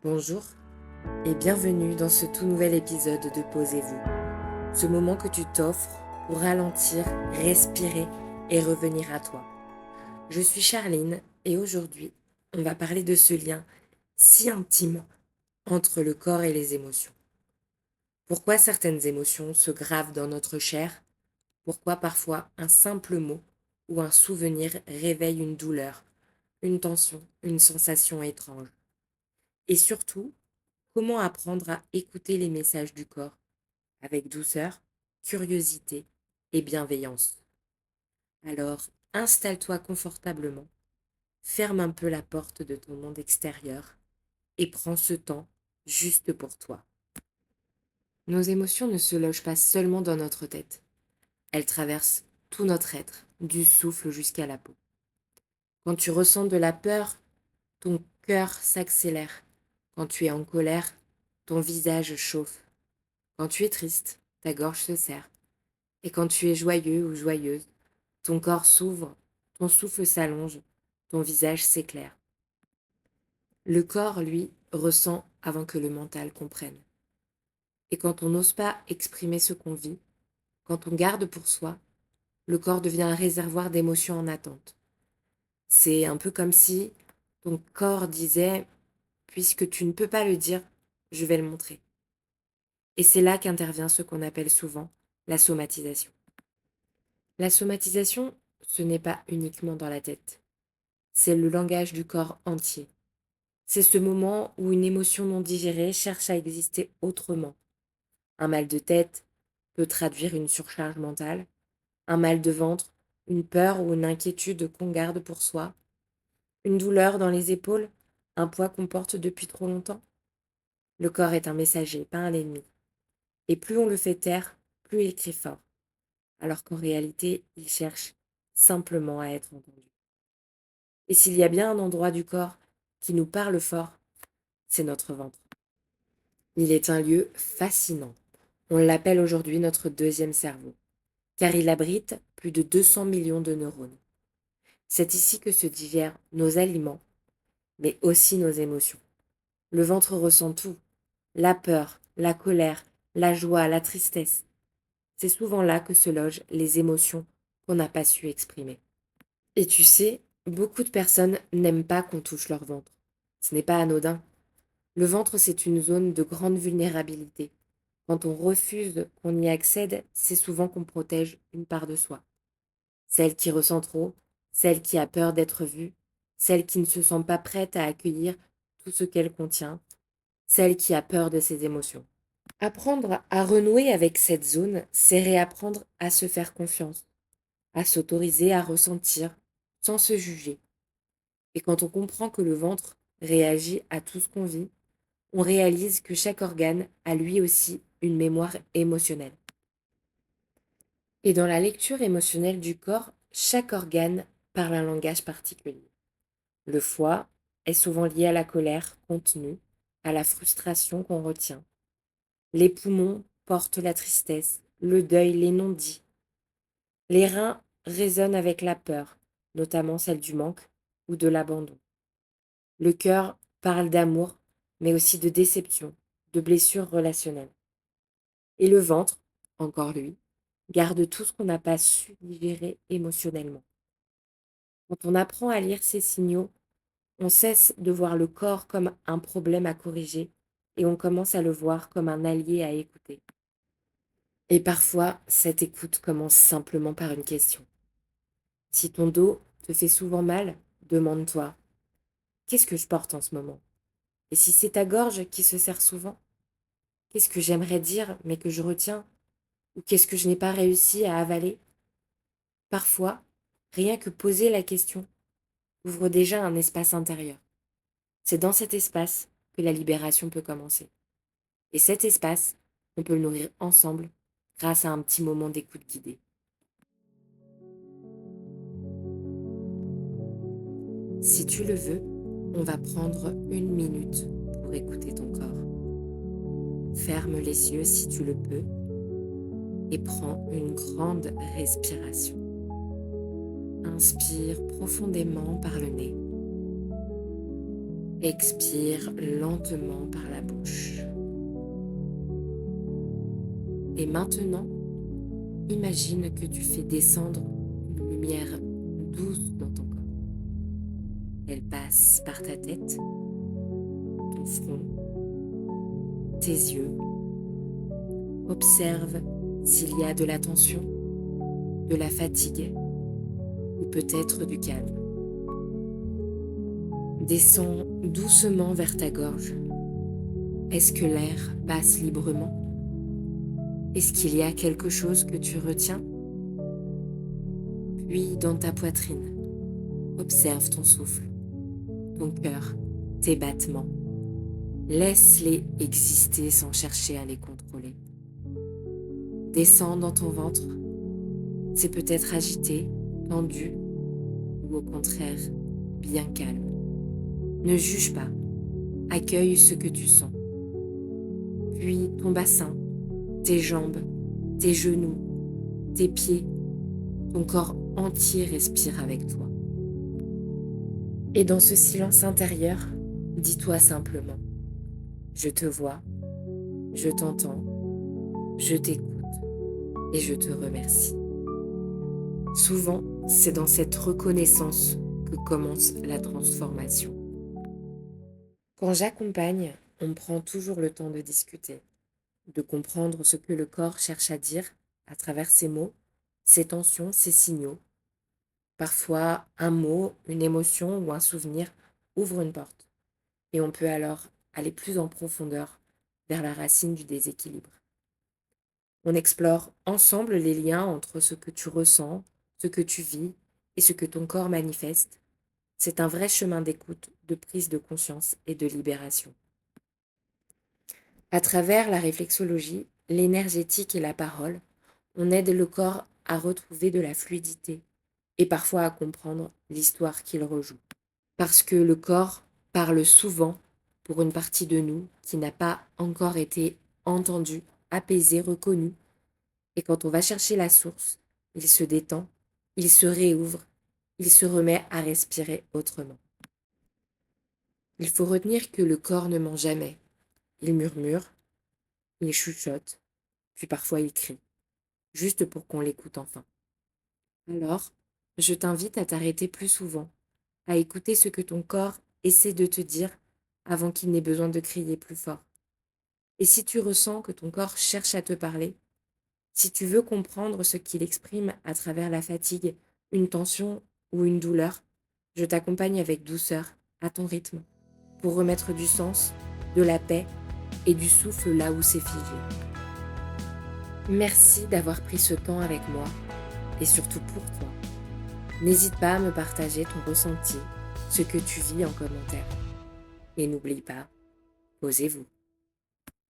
Bonjour et bienvenue dans ce tout nouvel épisode de Posez-vous, ce moment que tu t'offres pour ralentir, respirer et revenir à toi. Je suis Charline et aujourd'hui, on va parler de ce lien si intime entre le corps et les émotions. Pourquoi certaines émotions se gravent dans notre chair? Pourquoi parfois un simple mot ou un souvenir réveille une douleur, une tension, une sensation étrange? Et surtout, comment apprendre à écouter les messages du corps avec douceur, curiosité et bienveillance? Alors, installe-toi confortablement, ferme un peu la porte de ton monde extérieur et prends ce temps juste pour toi. Nos émotions ne se logent pas seulement dans notre tête, elles traversent tout notre être, du souffle jusqu'à la peau. Quand tu ressens de la peur, ton cœur s'accélère. Quand tu es en colère, ton visage chauffe. Quand tu es triste, ta gorge se serre. Et quand tu es joyeux ou joyeuse, ton corps s'ouvre, ton souffle s'allonge, ton visage s'éclaire. Le corps, lui, ressent avant que le mental comprenne. Et quand on n'ose pas exprimer ce qu'on vit, quand on garde pour soi, le corps devient un réservoir d'émotions en attente. C'est un peu comme si ton corps disait, puisque tu ne peux pas le dire, je vais le montrer. Et c'est là qu'intervient ce qu'on appelle souvent la somatisation. La somatisation, ce n'est pas uniquement dans la tête. C'est le langage du corps entier. C'est ce moment où une émotion non digérée cherche à exister autrement. Un mal de tête peut traduire une surcharge mentale, un mal de ventre, une peur ou une inquiétude qu'on garde pour soi, une douleur dans les épaules, un poids qu'on porte depuis trop longtemps. Le corps est un messager, pas un ennemi. Et plus on le fait taire, plus il crie fort, alors qu'en réalité, il cherche simplement à être entendu. Et s'il y a bien un endroit du corps qui nous parle fort, c'est notre ventre. Il est un lieu fascinant. On l'appelle aujourd'hui notre deuxième cerveau, car il abrite plus de 200 millions de neurones. C'est ici que se digèrent nos aliments, mais aussi nos émotions. Le ventre ressent tout, la peur, la colère, la joie, la tristesse. C'est souvent là que se logent les émotions qu'on n'a pas su exprimer. Et tu sais, beaucoup de personnes n'aiment pas qu'on touche leur ventre. Ce n'est pas anodin. Le ventre, c'est une zone de grande vulnérabilité. Quand on refuse qu'on y accède, c'est souvent qu'on protège une part de soi. Celle qui ressent trop, celle qui a peur d'être vue, celle qui ne se sent pas prête à accueillir tout ce qu'elle contient, celle qui a peur de ses émotions. Apprendre à renouer avec cette zone, c'est réapprendre à se faire confiance, à s'autoriser à ressentir sans se juger. Et quand on comprend que le ventre réagit à tout ce qu'on vit, on réalise que chaque organe a lui aussi une mémoire émotionnelle. Et dans la lecture émotionnelle du corps, chaque organe parle un langage particulier. Le foie est souvent lié à la colère contenue, à la frustration qu'on retient. Les poumons portent la tristesse, le deuil, les non-dits. Les reins résonnent avec la peur, notamment celle du manque ou de l'abandon. Le cœur parle d'amour, mais aussi de déception, de blessures relationnelles. Et le ventre, encore lui, garde tout ce qu'on n'a pas su digérer émotionnellement. Quand on apprend à lire ces signaux, on cesse de voir le corps comme un problème à corriger et on commence à le voir comme un allié à écouter. Et parfois, cette écoute commence simplement par une question. Si ton dos te fait souvent mal, demande-toi, qu'est-ce que je porte en ce moment? Et si c'est ta gorge qui se serre souvent, qu'est-ce que j'aimerais dire mais que je retiens? Ou qu'est-ce que je n'ai pas réussi à avaler? Parfois, rien que poser la question ouvre déjà un espace intérieur. C'est dans cet espace que la libération peut commencer. Et cet espace, on peut le nourrir ensemble grâce à un petit moment d'écoute guidée. Si tu le veux, on va prendre 1 minute pour écouter ton corps. Ferme les yeux si tu le peux et prends une grande respiration. Inspire profondément par le nez. Expire lentement par la bouche. Et maintenant, imagine que tu fais descendre une lumière douce dans ton corps. Elle passe par ta tête, ton front, tes yeux. Observe s'il y a de la tension, de la fatigue ou peut-être du calme. Descends doucement vers ta gorge. Est-ce que l'air passe librement? Est-ce qu'il y a quelque chose que tu retiens? Puis dans ta poitrine, observe ton souffle, ton cœur, tes battements. Laisse-les exister sans chercher à les contrôler. Descends dans ton ventre. C'est peut-être agité, tendu ou au contraire bien calme. Ne juge pas, accueille ce que tu sens. Puis ton bassin, tes jambes, tes genoux, tes pieds, ton corps entier respire avec toi. Et dans ce silence intérieur, dis-toi simplement: je te vois, je t'entends, je t'écoute et je te remercie. Souvent, c'est dans cette reconnaissance que commence la transformation. Quand j'accompagne, on prend toujours le temps de discuter, de comprendre ce que le corps cherche à dire à travers ses mots, ses tensions, ses signaux. Parfois, un mot, une émotion ou un souvenir ouvre une porte et on peut alors aller plus en profondeur vers la racine du déséquilibre. On explore ensemble les liens entre ce que tu ressens, ce que tu vis et ce que ton corps manifeste. C'est un vrai chemin d'écoute, de prise de conscience et de libération. À travers la réflexologie, l'énergétique et la parole, on aide le corps à retrouver de la fluidité et parfois à comprendre l'histoire qu'il rejoue. Parce que le corps parle souvent pour une partie de nous qui n'a pas encore été entendue, apaisée, reconnue. Et quand on va chercher la source, il se détend, il se réouvre, il se remet à respirer autrement. Il faut retenir que le corps ne ment jamais. Il murmure, il chuchote, puis parfois il crie, juste pour qu'on l'écoute enfin. Alors, je t'invite à t'arrêter plus souvent, à écouter ce que ton corps essaie de te dire avant qu'il n'ait besoin de crier plus fort. Et si tu ressens que ton corps cherche à te parler, si tu veux comprendre ce qu'il exprime à travers la fatigue, une tension ou une douleur, je t'accompagne avec douceur, à ton rythme, pour remettre du sens, de la paix et du souffle là où c'est figé. Merci d'avoir pris ce temps avec moi et surtout pour toi. N'hésite pas à me partager ton ressenti, ce que tu vis en commentaire. Et n'oublie pas, posez-vous.